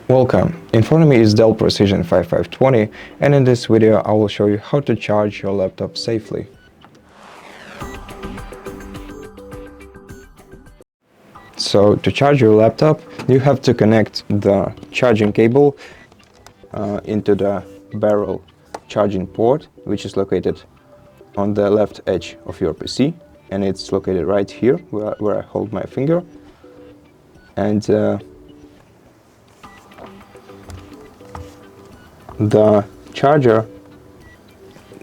Welcome, in front of me is DELL Precision 5520, and in this video I will show you how to charge your laptop safely. So to charge your laptop, you have to connect the charging cable into the barrel charging port, which is located on the left edge of your PC, and it's located right here where I hold my finger. And the charger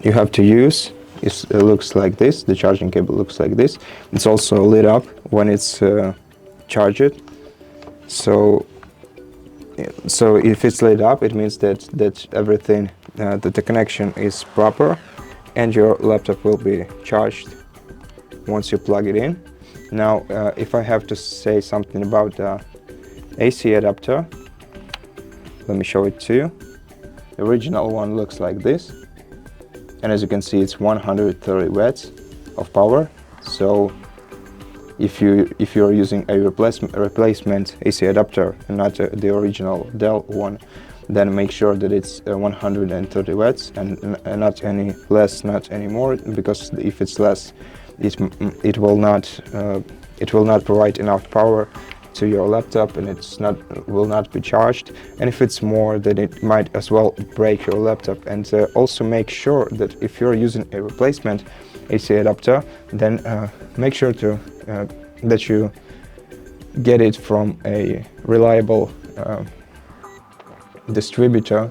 you have to use it looks like this. The charging cable looks like this. It's also lit up when it's charged. So if it's lit up, it means that everything, that the connection is proper, and your laptop will be charged once you plug it in. Now, if I have to say something about the AC adapter, let me show it to you. The original one looks like this, and as you can see, it's 130 watts of power. So if you're using a replacement AC adapter and not the original DELL one, then make sure that it's 130 watts and not any less, not any more, because if it's less, it will not provide enough power to your laptop, and will not be charged. And if it's more, then it might as well break your laptop. And also make sure that if you're using a replacement AC adapter, then make sure that you get it from a reliable distributor,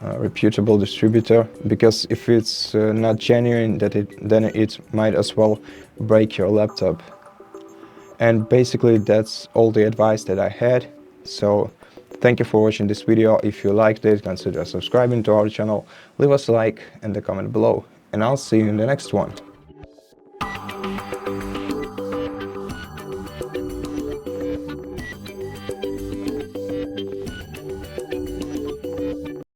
reputable distributor, because if it's not genuine, then it might as well break your laptop. And basically that's all the advice that I had. So thank you for watching this video. If you liked it, consider subscribing to our channel, leave us a like and a comment below, and I'll see you in the next one.